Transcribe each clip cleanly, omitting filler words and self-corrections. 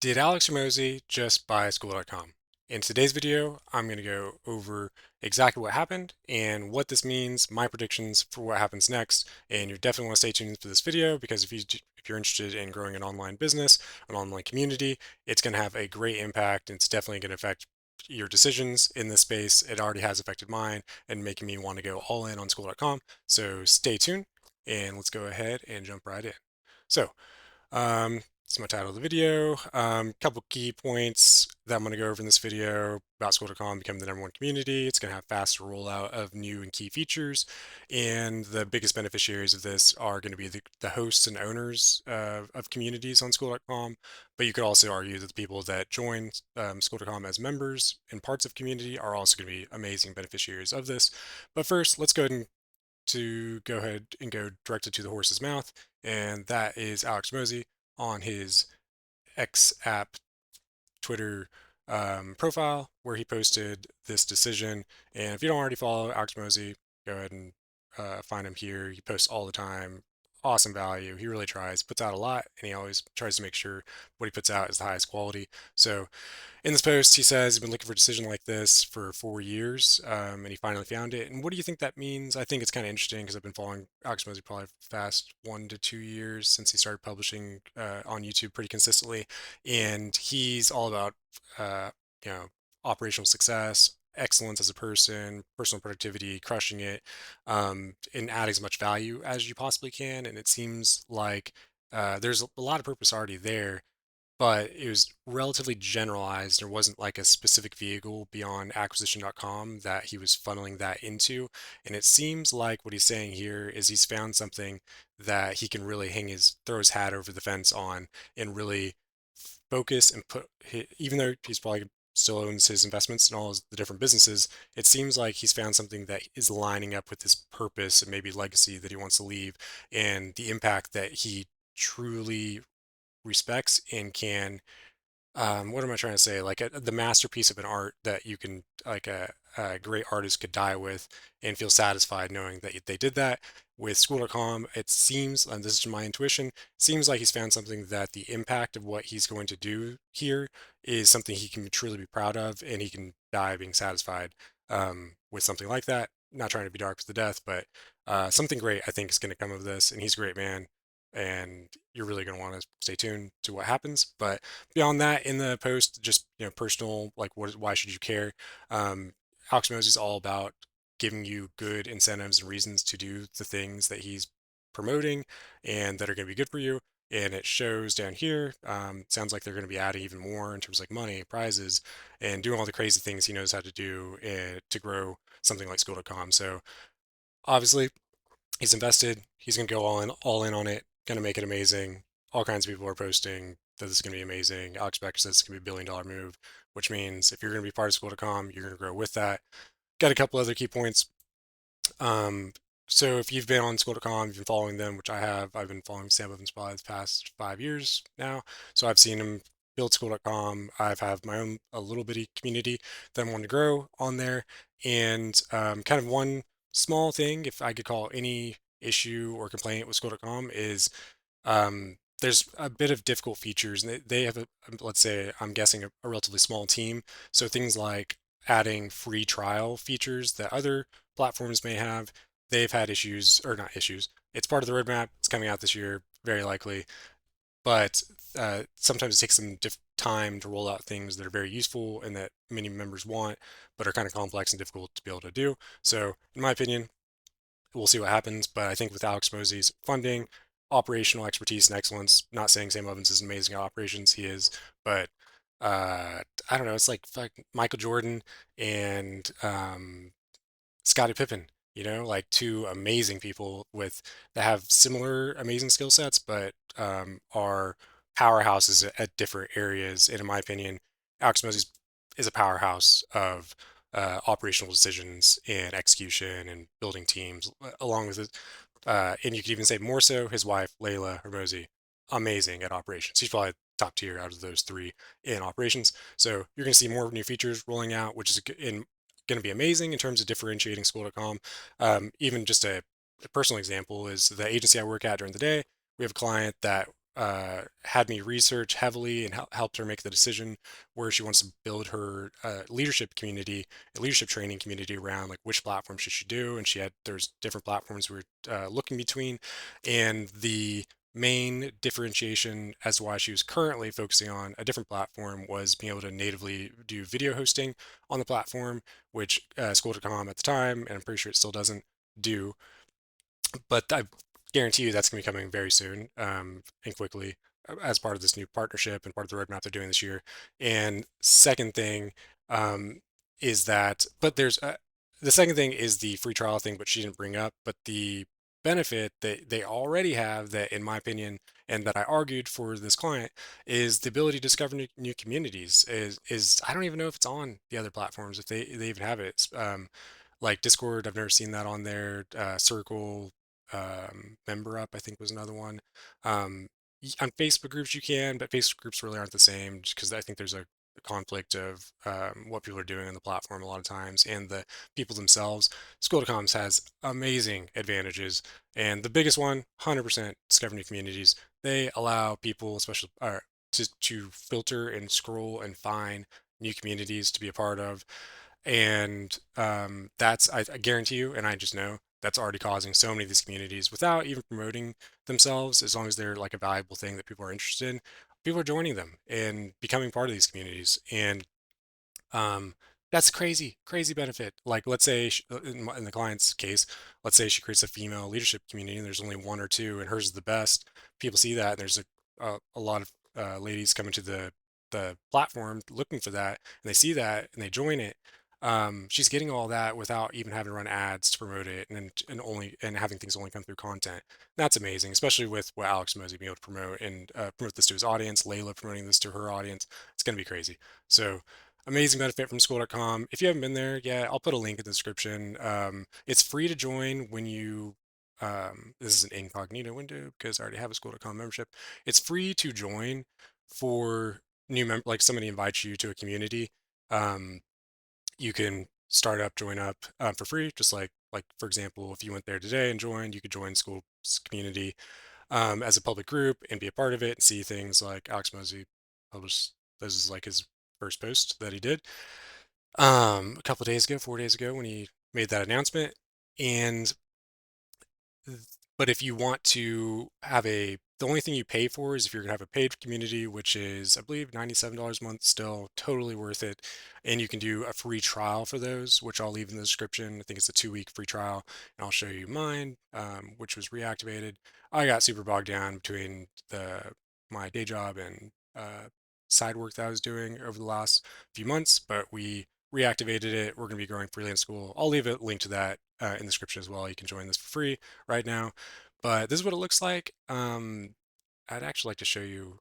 Did Alex Hormozi just buy School.com? In today's video, I'm going to go over exactly what happened and what this means, my predictions for what happens next. And you definitely want to stay tuned for this video because if you're interested in growing an online business, an online community, it's going to have a great impact. And it's definitely going to affect your decisions in this space. It already has affected mine and making me want to go all in on School.com. So stay tuned and let's go ahead and jump right in. So it's my title of the video. Couple key points that I'm going to go over in this video about School.com becoming the #1 community. It's going to have faster rollout of new and key features. And the biggest beneficiaries of this are going to be the hosts and owners of communities on School.com. But you could also argue that the people that join School.com as members and parts of community are also going to be amazing beneficiaries of this. But first, let's go ahead and go directly to the horse's mouth, and that is Alex Hormozi on his X app Twitter profile where he posted this decision. And if you don't already follow Alex Hormozi, go ahead and find him here. He posts all the time. Awesome value. He really tries, puts out a lot, and he always tries to make sure what he puts out is the highest quality. So in this post, he says he's been looking for a decision like this for 4 years, and he finally found it. And what do you think that means? I think it's kind of interesting because I've been following Alex Mosley probably for the past 1 to 2 years since he started publishing on YouTube pretty consistently, and he's all about uh, you know operational success, excellence as a person, personal productivity, crushing it, and add as much value as you possibly can. And it seems like there's a lot of purpose already there, but it was relatively generalized. There wasn't like a specific vehicle beyond acquisition.com that he was funneling that into. And it seems like what he's saying here is he's found something that he can really throw his hat over the fence on and really focus and even though he's probably still owns his investments and the different businesses, it seems like he's found something that is lining up with his purpose and maybe legacy that he wants to leave and the impact that he truly respects and can what am I trying to say? Like the masterpiece of an art that you can like a great artist could die with and feel satisfied knowing that they did that. With School.com, it seems, and this is my intuition, seems like he's found something that the impact of what he's going to do here is something he can truly be proud of, and he can die being satisfied with something like that. Not trying to be dark to the death, but something great I think is going to come of this, and he's a great man, and you're really going to want to stay tuned to what happens. But beyond that, in the post, just personal, like why should you care? Alex Mosey is all about giving you good incentives and reasons to do the things that he's promoting and that are going to be good for you. And it shows down here. Sounds like they're going to be adding even more in terms of like money, prizes, and doing all the crazy things he knows how to do to grow something like School.com. So obviously, he's invested. He's going to go all in on it. Going to make it amazing. All kinds of people are posting that this is going to be amazing. Alex Becker says it's going to be $1 billion move, which means if you're going to be part of School.com, you're going to grow with that. Got a couple other key points. Um, so if you've been on School.com, you've been following them, which I have. I've been following Sam Evans probably the past 5 years now. So I've seen him build School.com. I've have my own a little bitty community that I'm wanting to grow on there. And kind of one small thing, if I could call any issue or complaint with School.com, is there's a bit of difficult features, and they have let's say, I'm guessing a relatively small team. So things like adding free trial features that other platforms may have, they've had issues, or not issues. It's part of the roadmap. It's coming out this year, very likely. But sometimes it takes some time to roll out things that are very useful and that many members want, but are kind of complex and difficult to be able to do. So, in my opinion, we'll see what happens. But I think with Alex Mosey's funding, operational expertise and excellence, not saying Sam Evans is amazing at operations, he is, but I don't know. It's like Michael Jordan and Scottie Pippen, like two amazing people that have similar amazing skill sets, but are powerhouses at different areas. And in my opinion, Alex Mosey is a powerhouse of operational decisions and execution and building teams, along with it. And you could even say more so his wife, Layla Hormozi, amazing at operations. She's probably top tier out of those three in operations. So you're going to see more new features rolling out, which is in going to be amazing in terms of differentiating School.com. Even just a personal example is the agency I work at during the day. We have a client that had me research heavily and helped her make the decision where she wants to build her leadership community, a leadership training community around like which platform should she do. And there's different platforms we were looking between, and the main differentiation as to why she was currently focusing on a different platform was being able to natively do video hosting on the platform, which School.com at the time, and I'm pretty sure it still doesn't do. But I guarantee you that's going to be coming very soon, and quickly, as part of this new partnership and part of the roadmap they're doing this year. And second thing um, is that, but there's the second thing is the free trial thing, but she didn't bring up. But the benefit that they already have, that in my opinion, and that I argued for this client, is the ability to discover new communities. Is I don't even know if it's on the other platforms, if they even have it. Like Discord, I've never seen that on there. Circle, member up, I think was another one. On Facebook groups you can, but Facebook groups really aren't the same, just because I think there's a conflict of what people are doing on the platform a lot of times and the people themselves. School.coms has amazing advantages, and the biggest one, 100% discover new communities. They allow people, especially to filter and scroll and find new communities to be a part of, and that's I guarantee you, and I just know that's already causing so many of these communities without even promoting themselves. As long as they're like a valuable thing that people are interested in, people are joining them and becoming part of these communities. And um, that's crazy, crazy benefit. Like, let's say in the client's case, let's say she creates a female leadership community and there's only one or two, and hers is the best. People see that, and there's a lot of ladies coming to the platform looking for that, and they see that and they join it. She's getting all that without even having to run ads to promote it, and having things only come through content. That's amazing, especially with what Alex Hormozi being able to promote and promote this to his audience, Layla promoting this to her audience. It's going to be crazy. So amazing benefit from school.com. If you haven't been there, yeah, I'll put a link in the description. It's free to join when you, this is an incognito window because I already have a school.com membership. It's free to join for new member, like somebody invites you to a community. Um, you can start up, join up for free, just like for example, if you went there today and joined, you could join school's community as a public group and be a part of it and see things like Alex Mosey published. This is like his first post that he did a couple of days ago, 4 days ago, when he made that announcement. And but if you want to have the only thing you pay for is if you're gonna have a paid community, which is I believe $97 a month, still totally worth it. And you can do a free trial for those, which I'll leave in the description. I think it's a 2-week free trial, and I'll show you mine, which was reactivated. I got super bogged down between my day job and side work that I was doing over the last few months, but we reactivated it. We're going to be growing Freelance School. I'll leave a link to that in the description as well. You can join this for free right now. But this is what it looks like. I'd actually like to show you.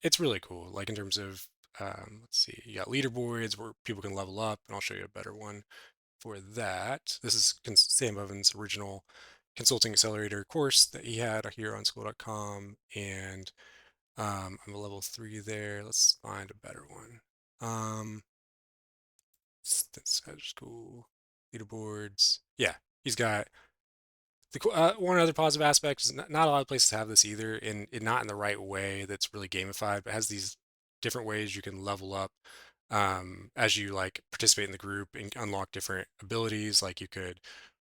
It's really cool. Like in terms of, let's see, you got leaderboards where people can level up, and I'll show you a better one for that. This is Sam Oven's original consulting accelerator course that he had here on school.com, and I'm a level 3 there. Let's find a better one. That's school leaderboards. Yeah, he's got one other positive aspect is not a lot of places have this either, and not in the right way that's really gamified, but has these different ways you can level up as you like participate in the group and unlock different abilities. Like you could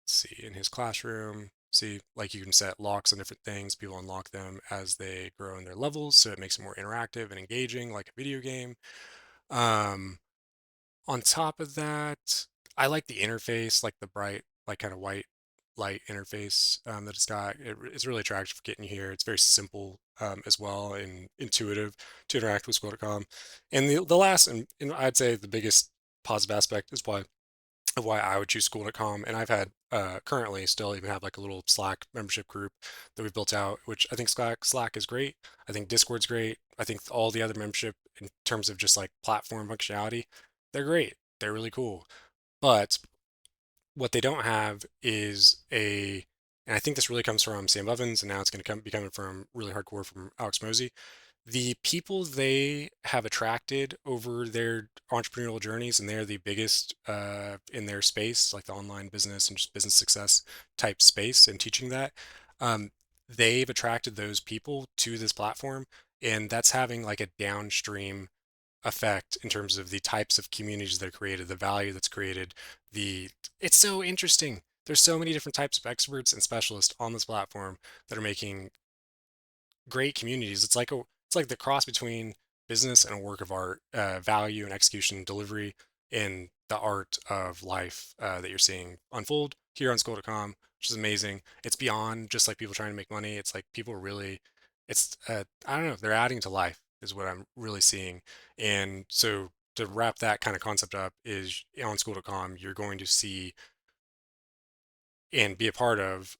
see in his classroom, see like you can set locks on different things. People unlock them as they grow in their levels, so it makes it more interactive and engaging, like a video game. Um, on top of that, I like the interface, like the bright, like kind of white light interface that it's got. It's really attractive for getting you here. It's very simple as well and intuitive to interact with School.com. And the last, and I'd say the biggest positive aspect is why I would choose School.com. And I've had currently still even have like a little Slack membership group that we've built out, which I think Slack is great. I think Discord's great. I think all the other membership in terms of just like platform functionality, they're great. They're really cool. But what they don't have is and I think this really comes from Sam Evans, and now it's going to be coming from really hardcore from Alex Mosey. The people they have attracted over their entrepreneurial journeys, and they're the biggest in their space, like the online business and just business success type space, and teaching that. Um, they've attracted those people to this platform, and that's having like a downstream effect in terms of the types of communities that are created, the value that's created. The It's so interesting. There's so many different types of experts and specialists on this platform that are making great communities. It's like the cross between business and a work of art, value and execution, delivery, and the art of life that you're seeing unfold here on School.com, which is amazing. It's beyond just like people trying to make money. It's like people really, I don't know, they're adding to life is what I'm really seeing. And so to wrap that kind of concept up is on School.com, you're going to see and be a part of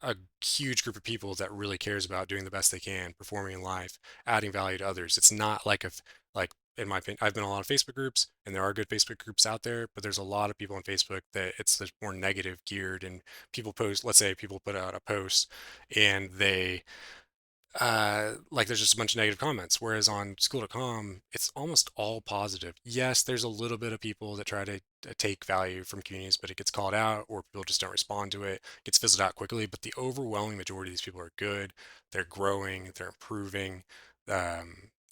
a huge group of people that really cares about doing the best they can, performing in life, adding value to others. It's not like if like in my opinion, I've been in a lot of Facebook groups, and there are good Facebook groups out there, but there's a lot of people on Facebook that it's the more negative geared, and people post, let's say people put out a post and they like there's just a bunch of negative comments. Whereas on school.com, it's almost all positive. Yes, there's a little bit of people that try to take value from communities, but it gets called out or people just don't respond to it, gets fizzled out quickly. But the overwhelming majority of these people are good. They're growing, they're improving.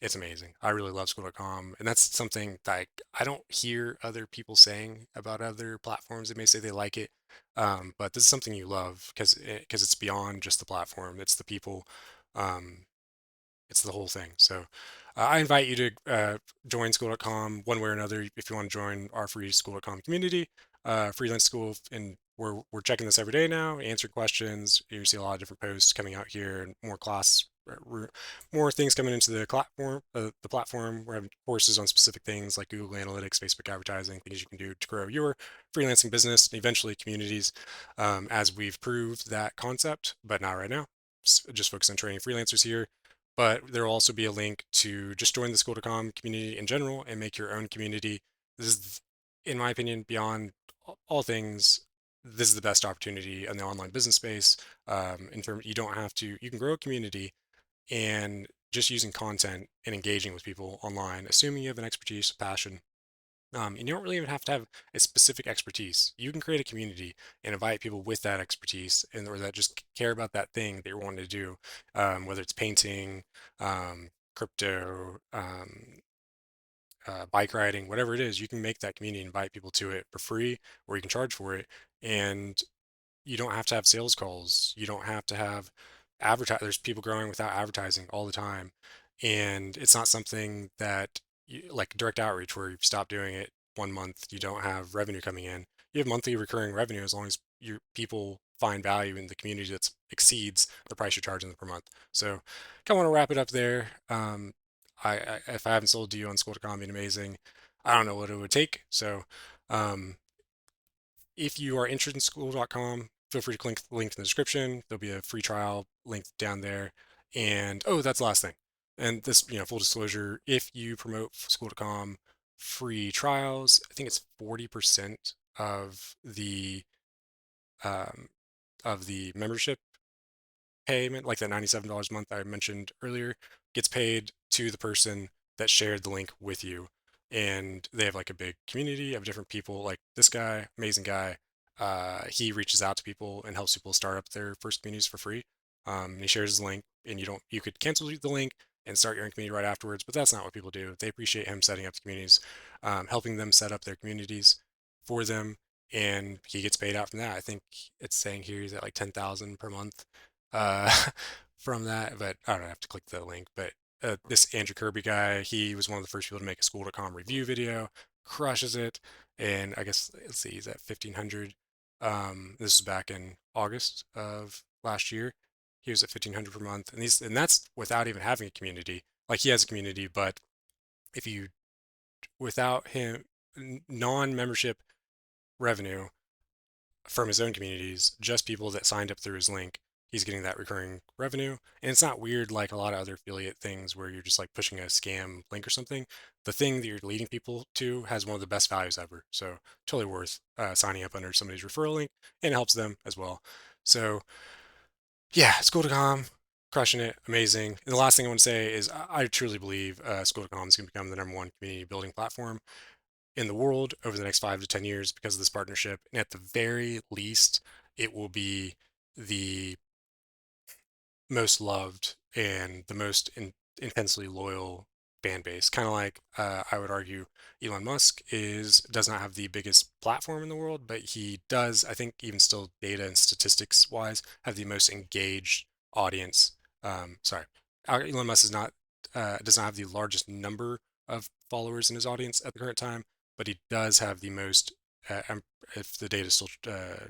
It's amazing. I really love school.com. And that's something that I don't hear other people saying about other platforms. They may say they like it. But this is something you love because it's beyond just the platform. It's the people, um, it's the whole thing. So I invite you to join school.com one way or another if you want to join our free school.com community, freelance school. And we're checking this every day now, answering questions. You see a lot of different posts coming out here and more class, more things coming into the platform. The platform. We're having courses on specific things like Google Analytics, Facebook advertising, things you can do to grow your freelancing business, and eventually communities, as we've proved that concept, but not right now. Just focus on training freelancers here. But there will also be a link to just join the school.com community in general and make your own community. This is, in my opinion, beyond all things, this is the best opportunity in the online business space. In terms, you don't have to, you can grow a community and just using content and engaging with people online, assuming you have an expertise, passion, and you don't really even have to have a specific expertise. You can create a community and invite people with that expertise and or that just care about that thing that you're wanting to do, whether it's painting, crypto, bike riding, whatever it is. You can make that community, invite people to it for free, or you can charge for it. And you don't have to have sales calls. You don't have to have advertise. There's people growing without advertising all the time, and it's not something that like direct outreach where you stop doing it 1 month, you don't have revenue coming in. You have monthly recurring revenue as long as your people find value in the community that exceeds the price you're charging them per month. So, kind of want to wrap it up there. If I haven't sold to you on School.com, it'd be amazing. I don't know what it would take. So, um, if you are interested in school.com, feel free to click the link in the description. There'll be a free trial link down there. And oh, that's the last thing. And this, full disclosure, if you promote school.com free trials, I think it's 40% um, of the membership payment, like that $97 a month I mentioned earlier, gets paid to the person that shared the link with you. And they have like a big community of different people. Like this guy, amazing guy, he reaches out to people and helps people start up their first communities for free. And he shares his link, and you could cancel the link and start your own community right afterwards. But that's not what people do. They appreciate him setting up the communities, helping them set up their communities for them, and he gets paid out from that. I think it's saying here he's at like 10,000 per month uh, from that, but I don't have to click the link. But this Andrew Kirby guy, he was one of the first people to make a school.com review video, crushes it. And I guess, let's see, he's at 1,500. This is back in August of last year. He was at 1,500 per month. And that's without even having a community. Like he has a community, but if you, without him, non-membership revenue, from his own communities, just people that signed up through his link, he's getting that recurring revenue. And it's not weird like a lot of other affiliate things where you're just like pushing a scam link or something. The thing that you're leading people to has one of the best values ever. So totally worth signing up under somebody's referral link, and it helps them as well. So yeah, School.com, crushing it, amazing. And the last thing I want to say is I truly believe School.com is going to become the #1 community building platform in the world over the next 5 to 10 years because of this partnership. And at the very least, it will be the most loved and the most intensely loyal fan base. Kind of like I would argue Elon Musk is does not have the biggest platform in the world, but he does, I think, even still data and statistics wise, have the most engaged audience. Sorry, Elon Musk does not have the largest number of followers in his audience at the current time, but he does have the most. If the data is still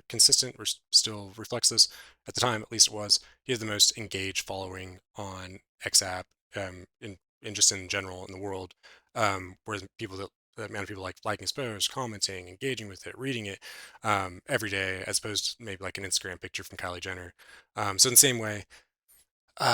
consistent or still reflects this, at the time at least it was, he has the most engaged following on XApp, in just in general in the world. Whereas people the amount of people like liking his posts, commenting, engaging with it, reading it every day, as opposed to maybe like an Instagram picture from Kylie Jenner. So in the same way,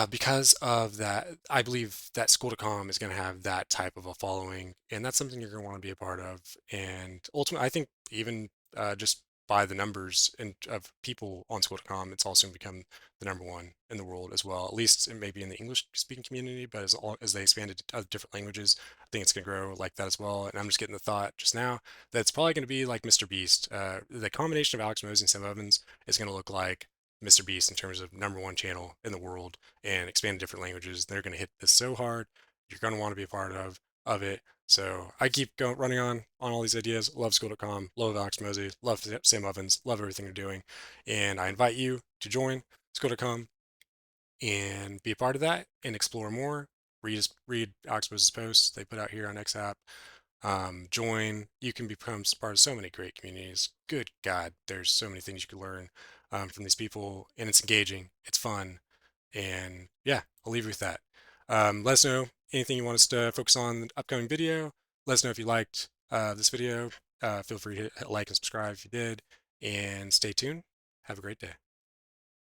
because of that, I believe that School.com is going to have that type of a following, and that's something you're going to want to be a part of. And ultimately, I think even just by the numbers and of people on School.com, it's also going to become the number one in the world as well. At least maybe in the English-speaking community, but as they expand it to other different languages, I think it's going to grow like that as well. And I'm just getting the thought just now that it's probably going to be like Mr. Beast. The combination of Alex Hormozi and Sam Evans is going to look like Mr. Beast in terms of number one channel in the world and expand to different languages. They're going to hit this so hard. You're going to want to be a part of it. So I keep going running on all these ideas. Love School.com, love Alex Mosey, love Sam Evans, love everything they're doing, and I invite you to join School.com and be a part of that and explore more. Read Alex Mosey's posts they put out here on XApp. Join. You can become part of so many great communities. Good God, there's so many things you can learn from these people, and it's engaging. It's fun. And yeah, I'll leave you with that. Let us know anything you want us to focus on in the upcoming video. Let us know if you liked this video. Feel free to hit like and subscribe if you did. And stay tuned. Have a great day.